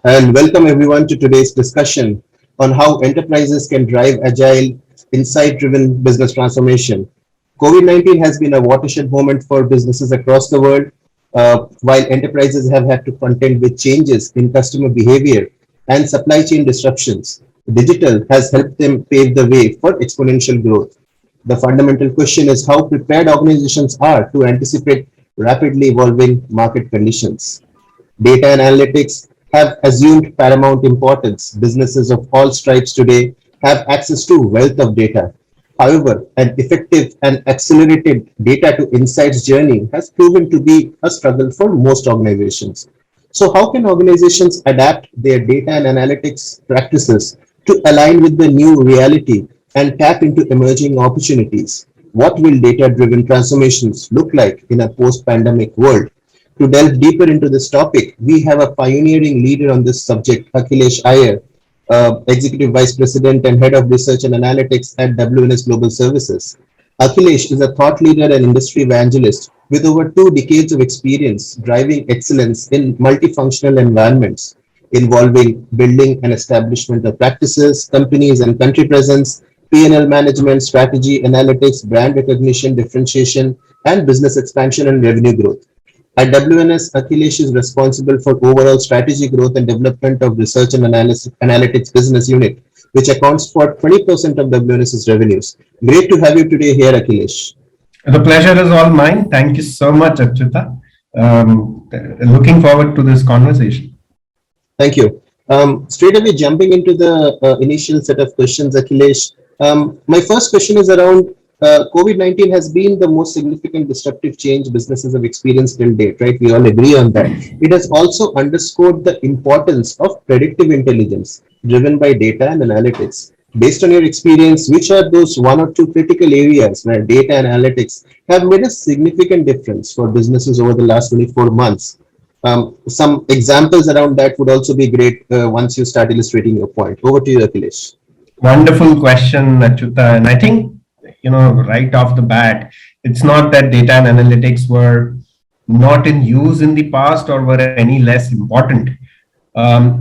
and welcome everyone to today's discussion on how enterprises can drive agile, insight-driven business transformation. COVID-19 has been a watershed moment for businesses across the world. While enterprises have had to contend with changes in customer behavior and supply chain disruptions, digital has helped them pave the way for exponential growth. The fundamental question is how prepared organizations are to anticipate rapidly evolving market conditions. Data and analytics have assumed paramount importance. Businesses of all stripes today have access to wealth of data. However, an effective and accelerated data to insights journey has proven to be a struggle for most organizations. So how can organizations adapt their data and analytics practices to align with the new reality and tap into emerging opportunities? What will data-driven transformations look like in a post-pandemic world? To delve deeper into this topic, we have a pioneering leader on this subject, Akhilesh Ayer, Executive Vice President and Head of Research and Analytics at WNS Global Services. Akhilesh is a thought leader and industry evangelist with over 2 decades of experience driving excellence in multifunctional environments involving building and establishment of practices, companies and country presence, P&L management, strategy, analytics, brand recognition, differentiation, and business expansion and revenue growth. At WNS, Akhilesh is responsible for overall strategy growth and development of research and analytics business unit, which accounts for 20% of WNS's revenues. Great to have you today here, Akhilesh. The pleasure is all mine. Thank you so much, Achyuta. Looking forward to this conversation. Thank you. Straight away jumping into the initial set of questions, Akhilesh. My first question is around COVID-19 has been the most significant disruptive change businesses have experienced till date, right? We all agree on that. It has also underscored the importance of predictive intelligence driven by data and analytics. Based on your experience, which are those 1 or 2 critical areas where data and analytics have made a significant difference for businesses over the last 24 months? Some examples around that would also be great once you start illustrating your point. Over to you, Akhilesh. Wonderful question, Achyuta. And I think, right off the bat, it's not that data and analytics were not in use in the past or were any less important,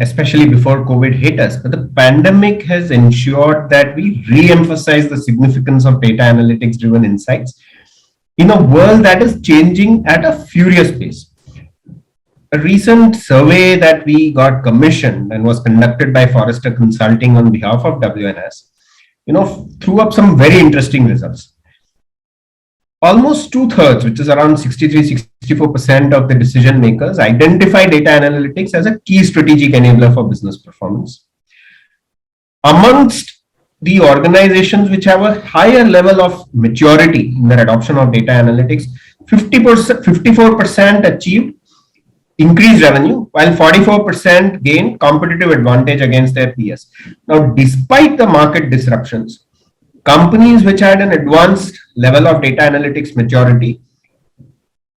especially before COVID hit us. But the pandemic has ensured that we re-emphasize the significance of data analytics driven insights in a world that is changing at a furious pace. A recent survey that we got commissioned and was conducted by Forrester Consulting on behalf of WNS, threw up some very interesting results. Almost 2/3, which is around 63-64% of the decision makers, identify data analytics as a key strategic enabler for business performance. Amongst the organizations which have a higher level of maturity in their adoption of data analytics, 54% achieved increased revenue, while 44% gained competitive advantage against their peers. Now, despite the market disruptions, companies which had an advanced level of data analytics maturity,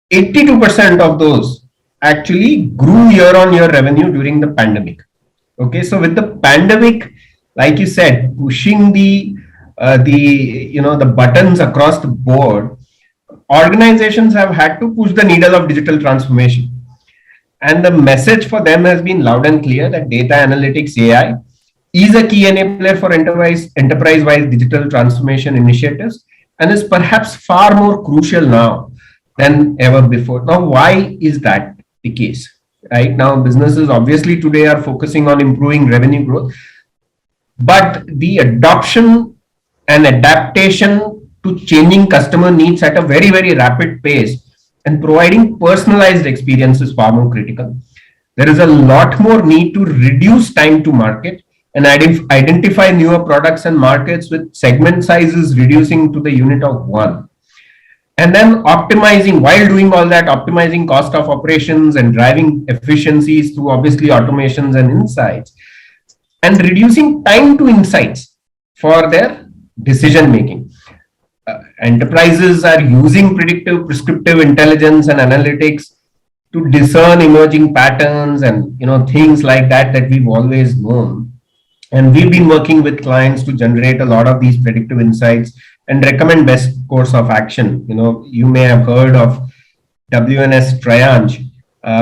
82% of those actually grew year-on-year revenue during the pandemic. Okay, so with the pandemic, like you said, pushing the buttons across the board, organizations have had to push the needle of digital transformation. And the message for them has been loud and clear that data analytics AI is a key enabler for enterprise-wide digital transformation initiatives and is perhaps far more crucial now than ever before. Now, why is that the case? Right now, businesses obviously today are focusing on improving revenue growth, but the adoption and adaptation to changing customer needs at a very, very rapid pace and providing personalized experience is far more critical. There is a lot more need to reduce time to market and identify newer products and markets with segment sizes reducing to the unit of 1. And then optimizing, while doing all that, optimizing cost of operations and driving efficiencies through obviously automations and insights, and reducing time to insights for their decision making. Enterprises are using predictive prescriptive intelligence and analytics to discern emerging patterns and things like that we've always known. And we've been working with clients to generate a lot of these predictive insights and recommend best course of action. You may have heard of WNS Triange,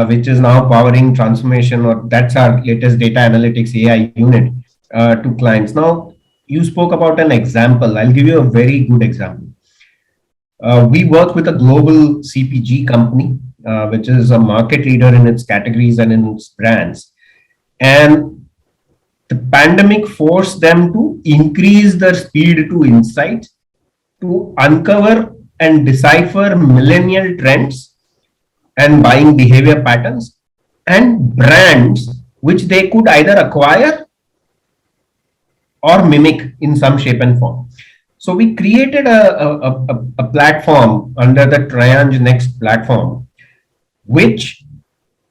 which is now powering transformation, or that's our latest data analytics AI unit to clients. Now, you spoke about an example. I'll give you a very good example. We work with a global CPG company, which is a market leader in its categories and in its brands. And the pandemic forced them to increase their speed to insight, to uncover and decipher millennial trends and buying behavior patterns and brands which they could either acquire or mimic in some shape and form. So we created a platform under the Triange Next platform, which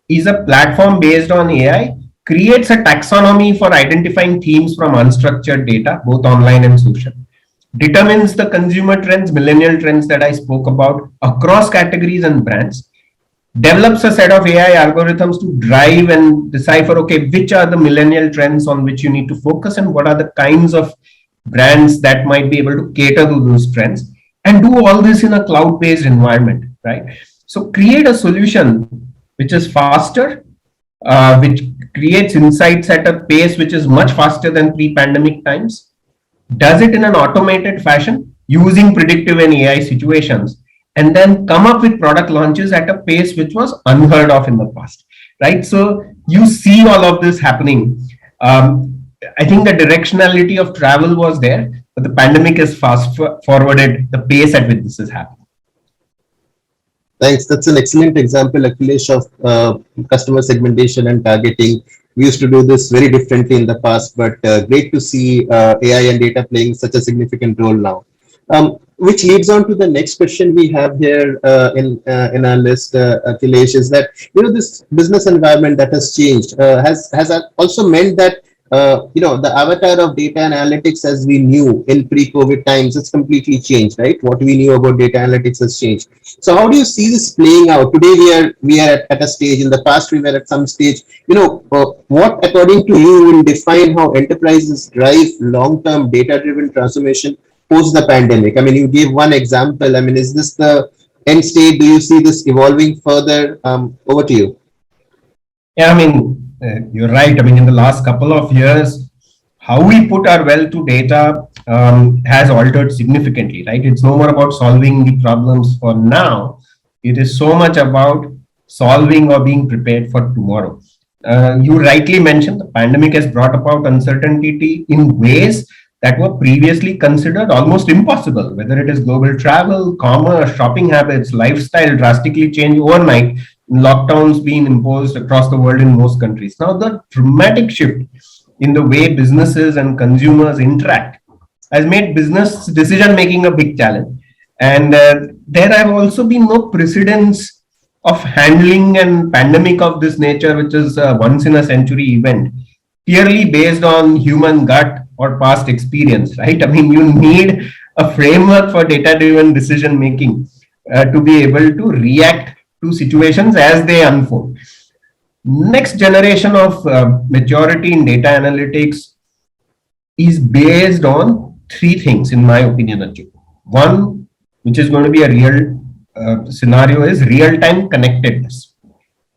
is a platform based on AI, creates a taxonomy for identifying themes from unstructured data, both online and social, determines the consumer trends, millennial trends that I spoke about across categories and brands, develops a set of AI algorithms to drive and decipher, okay, which are the millennial trends on which you need to focus and what are the kinds of brands that might be able to cater to those trends, and do all this in a cloud-based environment, right? So create a solution which is faster, which creates insights at a pace which is much faster than pre-pandemic times, does it in an automated fashion using predictive and AI situations, and then come up with product launches at a pace which was unheard of in the past, right? So you see all of this happening. I think the directionality of travel was there, but the pandemic has fast forwarded the pace at which this is happening. Thanks. That's an excellent example, Akhilesh, of customer segmentation and targeting. We used to do this very differently in the past, but great to see AI and data playing such a significant role now. Which leads on to the next question we have here in our list, Akhilesh, is that this business environment that has changed has also meant that the avatar of data analytics as we knew in pre-COVID times, it's completely changed, right? What we knew about data analytics has changed. So how do you see this playing out? Today we are at a stage. In the past, we were at some stage. What, according to you, will define how enterprises drive long-term data-driven transformation post the pandemic? I mean, you gave one example. I mean, is this the end state? Do you see this evolving further? Over to you. Yeah, I mean, you're right. I mean, in the last couple of years, how we put our wealth to data has altered significantly, right? It's no more about solving the problems for now. It is so much about solving or being prepared for tomorrow. You rightly mentioned the pandemic has brought about uncertainty in ways that were previously considered almost impossible, whether it is global travel, commerce, shopping habits, lifestyle drastically changed overnight, lockdowns being imposed across the world in most countries. Now, the dramatic shift in the way businesses and consumers interact has made business decision making a big challenge. And there have also been no precedents of handling a pandemic of this nature, which is a once in a century event, purely based on human gut or past experience, right? I mean, you need a framework for data driven decision making to be able to react to situations as they unfold. Next generation of maturity in data analytics is based on three things, in my opinion, Achyuta. One, which is going to be a real scenario, is real-time connectedness.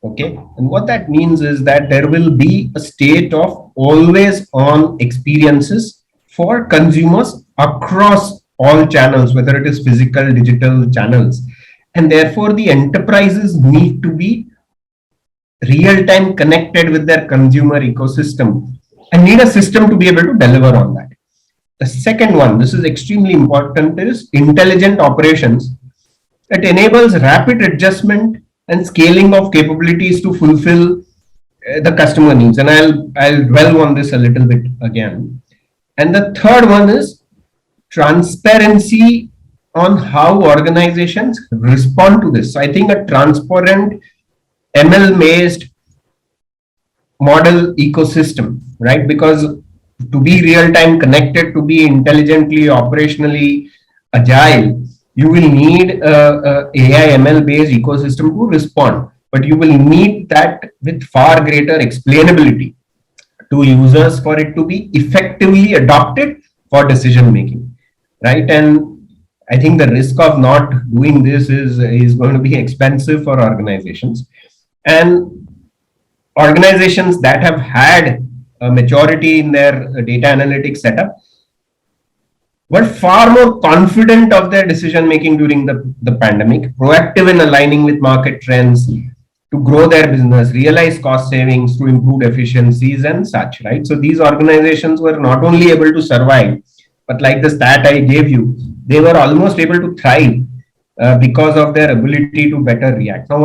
Okay, and what that means is that there will be a state of always-on experiences for consumers across all channels, whether it is physical, digital channels, and therefore the enterprises need to be real-time connected with their consumer ecosystem and need a system to be able to deliver on that. The second one, this is extremely important, is intelligent operations. It enables rapid adjustment and scaling of capabilities to fulfill the customer needs. And I'll dwell on this a little bit again. And the third one is transparency on how organizations respond to this. So I think a transparent ML-based model ecosystem, right? Because to be real-time connected, to be intelligently, operationally agile, you will need a AI ML-based ecosystem to respond, but you will need that with far greater explainability to users for it to be effectively adopted for decision making, right? And I think the risk of not doing this is going to be expensive for organizations. And organizations that have had a maturity in their data analytics setup were far more confident of their decision making during the pandemic, proactive in aligning with market trends to grow their business, realize cost savings through improved efficiencies and such, right? So these organizations were not only able to survive, but like the stat I gave you, they were almost able to thrive because of their ability to better react. Now,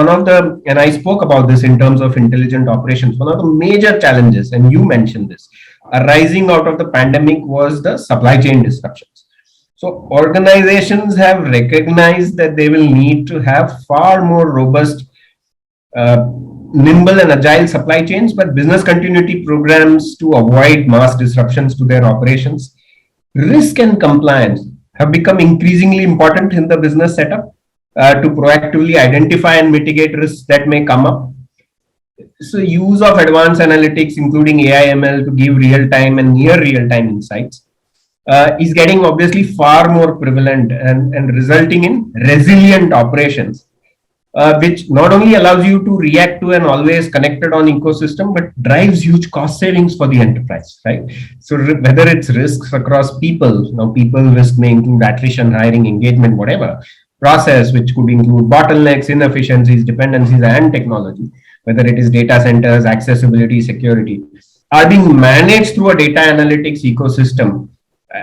and I spoke about this in terms of intelligent operations, one of the major challenges, and you mentioned this, arising out of the pandemic was the supply chain disruptions. So organizations have recognized that they will need to have far more robust, nimble and agile supply chains, but business continuity programs to avoid mass disruptions to their operations. Risk and compliance have become increasingly important in the business setup to proactively identify and mitigate risks that may come up. So, use of advanced analytics, including AI ML, to give real time and near real time insights is getting obviously far more prevalent and resulting in resilient operations, which not only allows you to react to an always connected on ecosystem, but drives huge cost savings for the enterprise, right? So whether it's risks across people, now people risk may include attrition, hiring, engagement, whatever, process, which could include bottlenecks, inefficiencies, dependencies, and technology, whether it is data centers, accessibility, security, are being managed through a data analytics ecosystem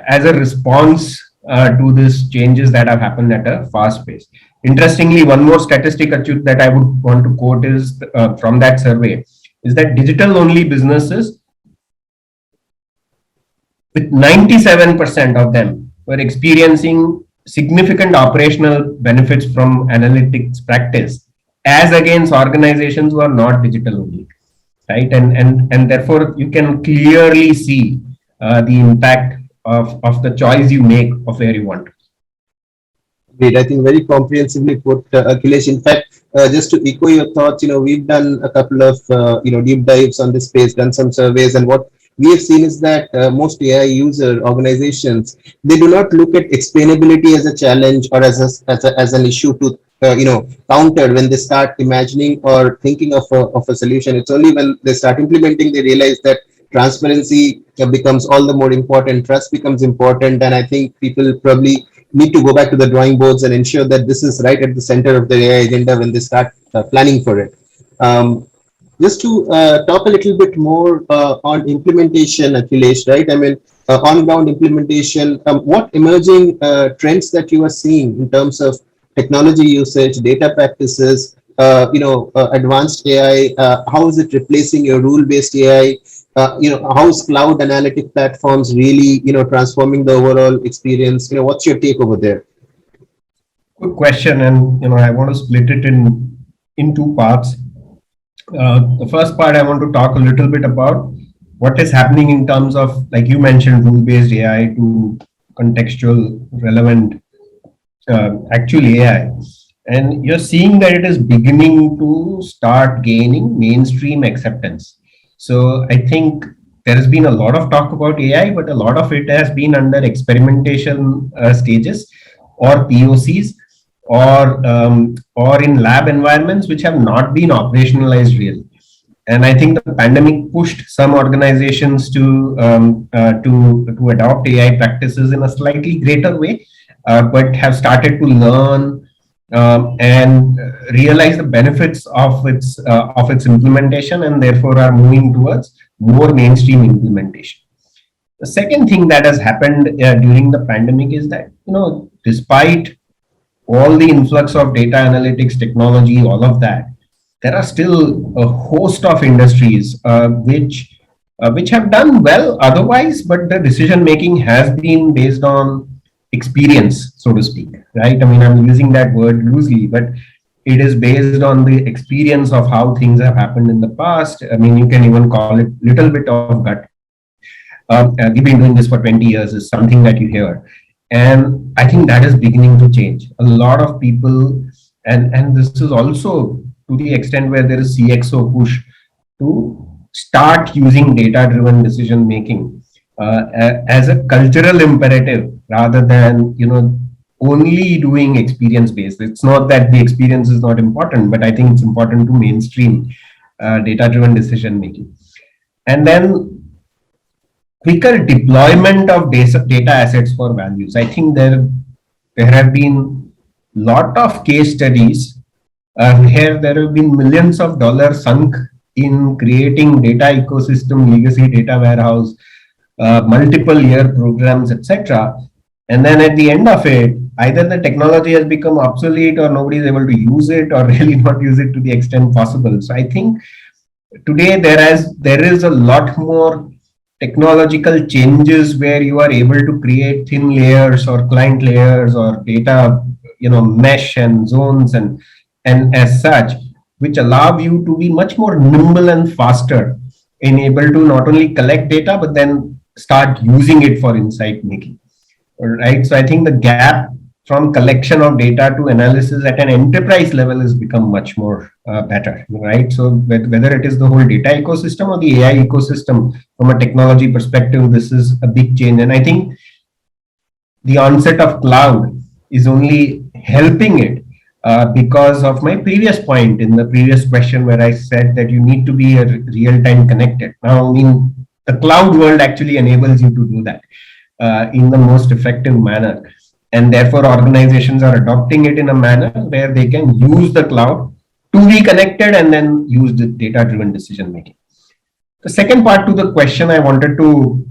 as a response to these changes that have happened at a fast pace. Interestingly, one more statistic Achyut, that I would want to quote is from that survey is that digital only businesses, with 97% of them, were experiencing significant operational benefits from analytics practice, as against organizations who are not digital only, right? And therefore, you can clearly see the impact of the choice you make of where you want. Great. I think very comprehensively put, Akhilesh. In fact, just to echo your thoughts, we've done a couple of, deep dives on this space, done some surveys, and what we have seen is that most AI user organizations, they do not look at explainability as a challenge or as an issue to, counter when they start imagining or thinking of a solution. It's only when they start implementing, they realize that transparency becomes all the more important, trust becomes important, and I think people probably need to go back to the drawing boards and ensure that this is right at the center of their AI agenda when they start planning for it. Just to talk a little bit more on implementation, Akhilesh, right? I mean, on-ground implementation, what emerging trends that you are seeing in terms of technology usage, data practices, advanced AI, how is it replacing your rule-based AI? How is cloud analytic platforms really, transforming the overall experience? What's your take over there? Good question, and I want to split it in two parts. The first part, I want to talk a little bit about what is happening in terms of, like you mentioned, rule-based AI to contextual relevant actual AI. And you're seeing that it is beginning to start gaining mainstream acceptance. So I think there has been a lot of talk about AI, but a lot of it has been under experimentation stages or POCs or in lab environments which have not been operationalized really. And I think the pandemic pushed some organizations to adopt AI practices in a slightly greater way, but have started to learn and realize the benefits of its implementation, and therefore are moving towards more mainstream implementation. The second thing that has happened during the pandemic is that despite all the influx of data analytics technology, all of that, there are still a host of industries which have done well otherwise, but the decision making has been based on experience, so to speak, right? I mean, I'm using that word loosely, but it is based on the experience of how things have happened in the past. I mean, you can even call it little bit of gut. We've been doing this for 20 years is something that you hear. And I think that is beginning to change. A lot of people, and this is also to the extent where there is CXO push to start using data-driven decision making as a cultural imperative rather than only doing experience based. It's not that the experience is not important, but I think it's important to mainstream data driven decision making. And then quicker deployment of data assets for values. I think there have been lot of case studies where there have been millions of dollars sunk in creating data ecosystem, legacy data warehouse, multiple year programs, etc. And then at the end of it, either the technology has become obsolete or nobody is able to use it or really not use it to the extent possible. So I think today there is a lot more technological changes where you are able to create thin layers or client layers or data, mesh and zones and as such, which allow you to be much more nimble and faster in able to not only collect data but then start using it for insight making. Right. So I think the gap from collection of data to analysis at an enterprise level has become much more better. Right. So whether it is the whole data ecosystem or the AI ecosystem from a technology perspective, this is a big change. And I think the onset of cloud is only helping it because of my previous point in the previous question where I said that you need to be a real-time connected. Now, I mean, the cloud world actually enables you to do that in the most effective manner. And therefore, organizations are adopting it in a manner where they can use the cloud to be connected and then use the data-driven decision making. The second part to the question I wanted to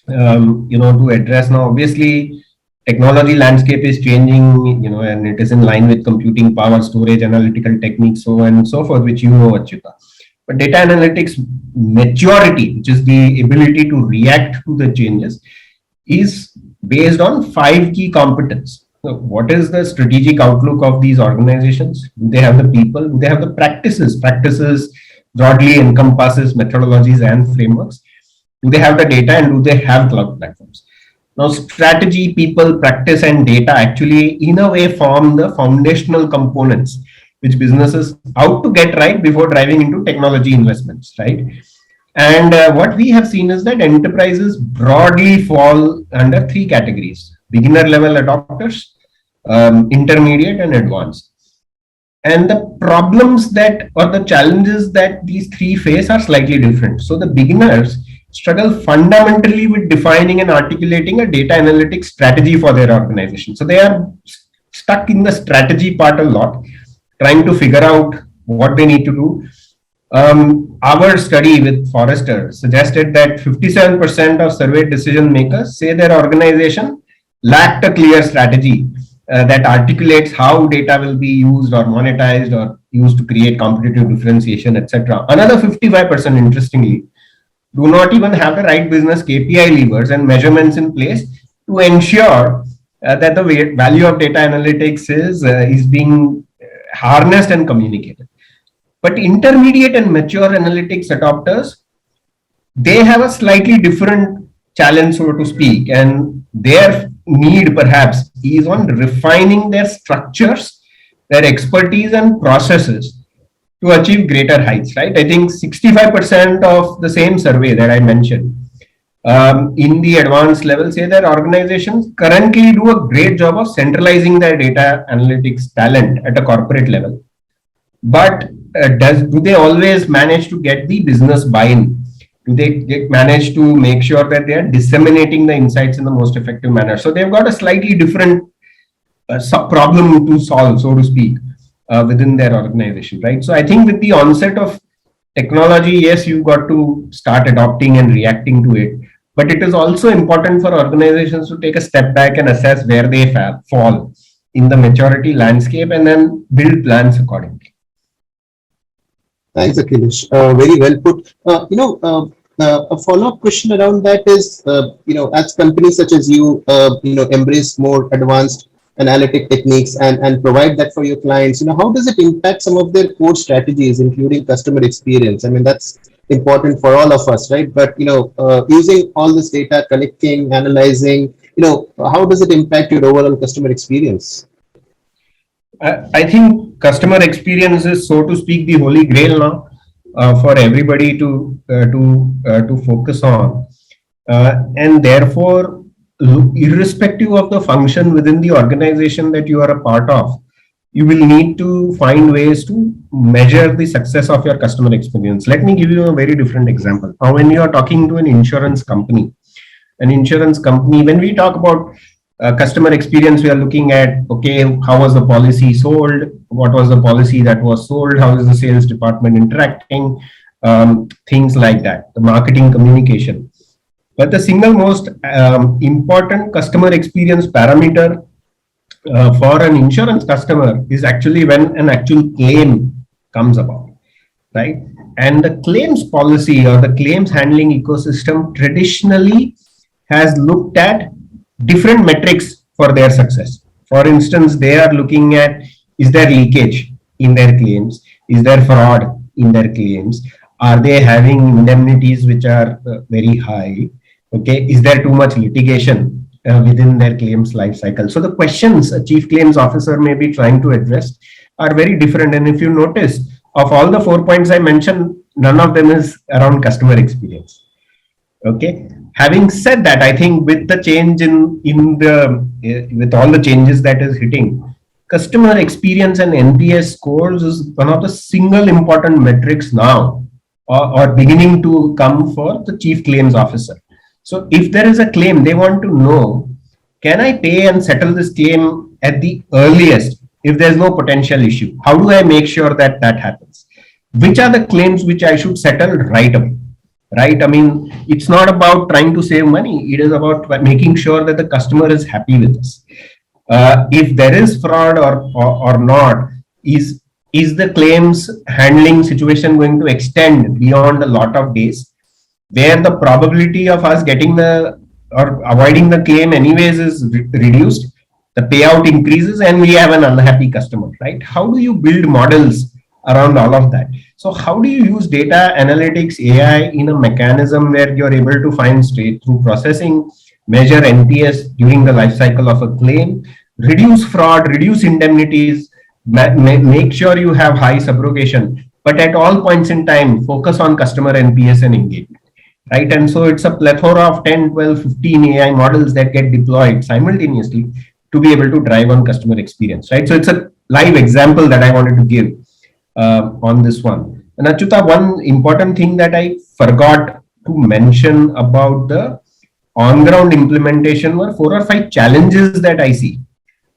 to address now, obviously technology landscape is changing, and it is in line with computing power, storage, analytical techniques, so on and so forth, which Achyuta. But data analytics maturity, which is the ability to react to the changes, is based on 5 key competence. So what is the strategic outlook of these organizations? Do they have the people? Do they have the practices? Practices broadly encompasses methodologies and frameworks. Do they have the data and do they have cloud platforms? Now, strategy, people, practice, and data actually, in a way, form the foundational components which businesses out to get right before driving into technology investments, right? And what we have seen is that enterprises broadly fall under 3 categories: beginner level adopters, intermediate, and advanced. And the problems that or the challenges that these 3 face are slightly different. So the beginners struggle fundamentally with defining and articulating a data analytics strategy for their organization. So they are stuck in the strategy part a lot, trying to figure out what they need to do. Our study with Forrester suggested that 57% of surveyed decision makers say their organization lacked a clear strategy that articulates how data will be used or monetized or used to create competitive differentiation, etc. Another 55%, interestingly, do not even have the right business KPI levers and measurements in place to ensure that the value of data analytics is being harnessed and communicated. But intermediate and mature analytics adopters, they have a slightly different challenge, so to speak, and their need perhaps is on refining their structures, their expertise and processes to achieve greater heights, right? I think 65% of the same survey that I mentioned in the advanced level say that organizations currently do a great job of centralizing their data analytics talent at a corporate level. But do they always manage to get the business buy-in? Do they manage to make sure that they are disseminating the insights in the most effective manner? So they've got a slightly different problem to solve, so to speak, within their organization, right? So I think with the onset of technology, yes, you've got to start adopting and reacting to it. But it is also important for organizations to take a step back and assess where they fall in the maturity landscape and then build plans accordingly. Thanks, Akhilesh. Very well put. A follow-up question around that is, as companies such as you, embrace more advanced analytic techniques and provide that for your clients, how does it impact some of their core strategies, including customer experience? I mean, that's important for all of us, right? But, using all this data, collecting, analyzing, how does it impact your overall customer experience? I think customer experience is, so to speak, the holy grail now for everybody to focus on, and therefore irrespective of the function within the organization that you are a part of, you will need to find ways to measure the success of your customer experience. Let me give you a very different example. Now, when you are talking to an insurance company, when we talk about customer experience, we are looking at, okay, how was the policy sold? What was the policy that was sold? How is the sales department interacting? Things like that, the marketing communication. But the single most important customer experience parameter for an insurance customer is actually when an actual claim comes about, right? And the claims policy or the claims handling ecosystem traditionally has looked at different metrics for their success. For instance, they are looking at, is there leakage in their claims? Is there fraud in their claims? Are they having indemnities which are very high? Okay, is there too much litigation within their claims life cycle? So the questions a chief claims officer may be trying to address are very different. And if you notice, of all the 4 points I mentioned, none of them is around customer experience. Okay. Having said that, I think with the change with all the changes that is hitting, customer experience and NPS scores is one of the single important metrics now, or beginning to come for the chief claims officer. So if there is a claim, they want to know, can I pay and settle this claim at the earliest if there's no potential issue? How do I make sure that that happens? Which are the claims which I should settle right away? Right? I mean, it's not about trying to save money. It is about making sure that the customer is happy with us. If there is fraud or not, is the claims handling situation going to extend beyond a lot of days, where the probability of us getting the or avoiding the claim anyways is reduced, the payout increases, and we have an unhappy customer, right? How do you build models around all of that? So how do you use data analytics AI in a mechanism where you're able to find straight through processing, measure NPS during the life cycle of a claim, reduce fraud, reduce indemnities, make sure you have high subrogation, but at all points in time, focus on customer NPS and engagement, right? And so it's a plethora of 10, 12, 15 AI models that get deployed simultaneously to be able to drive on customer experience, right? So it's a live example that I wanted to give on this one. And Achyuta, one important thing that I forgot to mention about the on-ground implementation were 4 or 5 challenges that I see.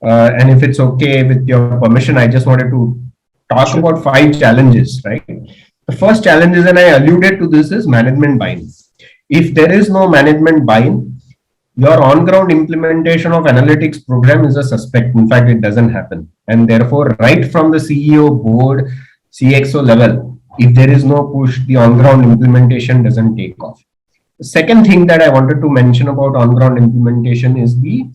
And if it's okay with your permission, I just wanted to talk about 5 challenges, right? The first challenge is, and I alluded to this, is management buy-in. If there is no management buy-in, your on-ground implementation of analytics program is a suspect. In fact, it doesn't happen. And therefore, right from the CEO, board, CXO level, if there is no push, the on-ground implementation doesn't take off. The second thing that I wanted to mention about on-ground implementation is the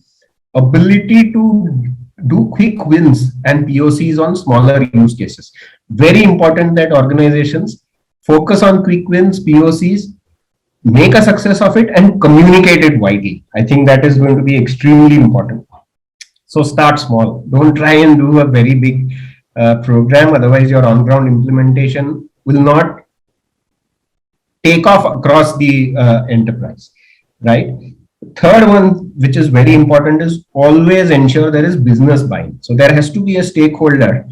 ability to do quick wins and POCs on smaller use cases. Very important that organizations focus on quick wins, POCs, make a success of it, and communicate it widely. I think that is going to be extremely important. So start small. Don't try and do a very big program. Otherwise, your on-ground implementation will not take off across the enterprise, right? Third one, which is very important, is always ensure there is business buy-in. So there has to be a stakeholder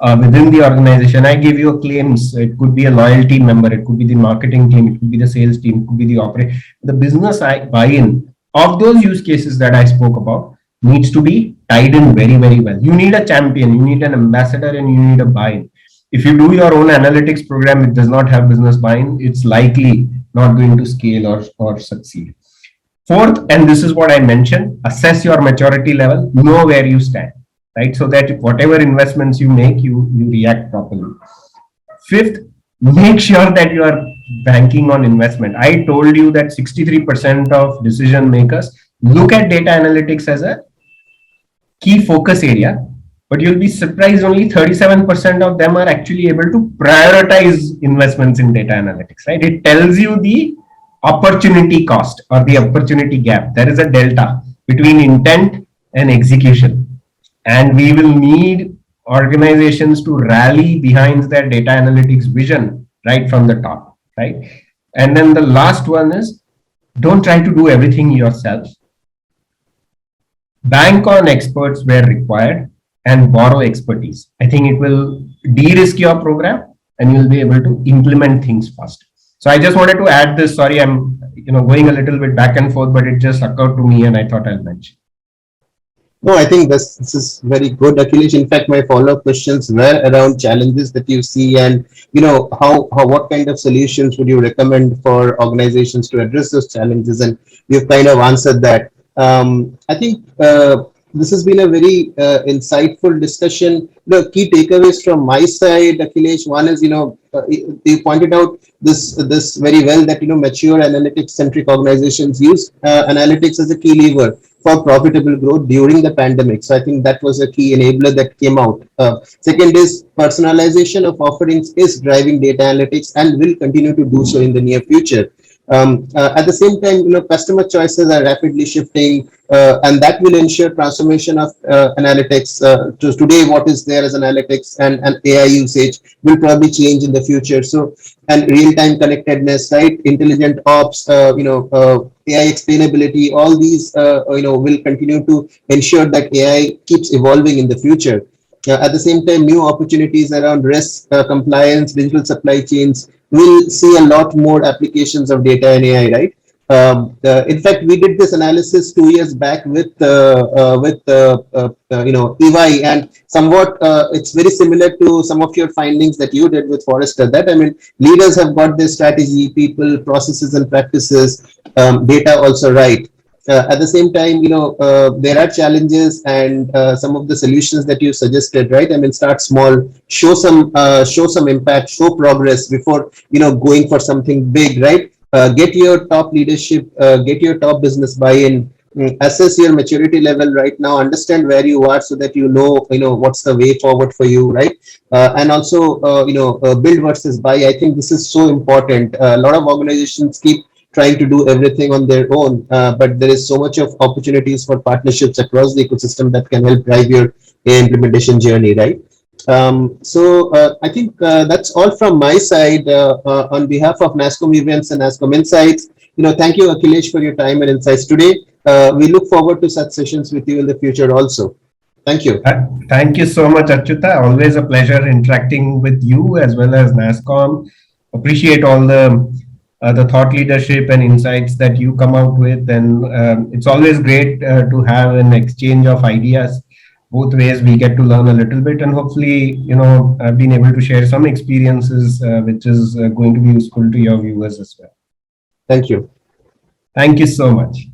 within the organization. I give you a claims. It could be a loyalty member. It could be the marketing team. It could be the sales team. It could be the operation. The business buy-in of those use cases that I spoke about needs to be tied in very, very well. You need a champion. You need an ambassador, and you need a buy-in. If you do your own analytics program, it does not have business buy-in, it's likely not going to scale or succeed. Fourth, and this is what I mentioned, assess your maturity level, know where you stand, right? So that whatever investments you make, you react properly. Fifth, make sure that you are banking on investment. I told you that 63% of decision makers look at data analytics as a key focus area, but you'll be surprised only 37% of them are actually able to prioritize investments in data analytics, right? It tells you the opportunity cost or the opportunity gap. There is a delta between intent and execution. And we will need organizations to rally behind their data analytics vision right from the top, right? And then the last one is, don't try to do everything yourself. bank on experts where required, and borrow expertise. I think it will de-risk your program and you'll be able to implement things fast. So I just wanted to add this. Sorry, I'm going a little bit back and forth, but it just occurred to me and I thought I'll mention. No, I think this is very good, Akhilesh. In fact, my follow-up questions were around challenges that you see, and how what kind of solutions would you recommend for organizations to address those challenges, and you've kind of answered that. I think this has been a very insightful discussion. The key takeaways from my side, Akhilesh, one is you pointed out this very well, that mature analytics centric organizations use analytics as a key lever for profitable growth during the pandemic. So I think that was a key enabler that came out. Second is personalization of offerings is driving data analytics and will continue to do so in the near future. At the same time, customer choices are rapidly shifting, and that will ensure transformation of analytics. To today, what is there as analytics and AI usage will probably change in the future. So, and real-time connectedness, right? Intelligent ops, AI explainability, all these, will continue to ensure that AI keeps evolving in the future. At the same time, new opportunities around risk, compliance, digital supply chains will see a lot more applications of data and AI, right? In fact, we did this analysis 2 years back with EY, and somewhat it's very similar to some of your findings that you did with Forrester. That I mean, leaders have got their strategy, people, processes, and practices, data also right. At the same time, there are challenges, and some of the solutions that you suggested, right? I mean, start small, show some impact, show progress before going for something big, right? Get your top leadership, get your top business buy-in, assess your maturity level right now, understand where you are, so that what's the way forward for you, right? And also build versus buy. I think this is so important. A lot of organizations keep trying to do everything on their own, but there is so much of opportunities for partnerships across the ecosystem that can help drive your implementation journey, right? I think that's all from my side. On behalf of NASSCOM events and NASSCOM insights, thank you, Akhilesh, for your time and insights today. We look forward to such sessions with you in the future also. Thank you. Thank you so much, Achyuta. Always a pleasure interacting with you as well as NASSCOM. Appreciate all the thought leadership and insights that you come out with, and it's always great to have an exchange of ideas. Both ways we get to learn a little bit, and hopefully I've been able to share some experiences which is going to be useful to your viewers as well. Thank you. Thank you so much.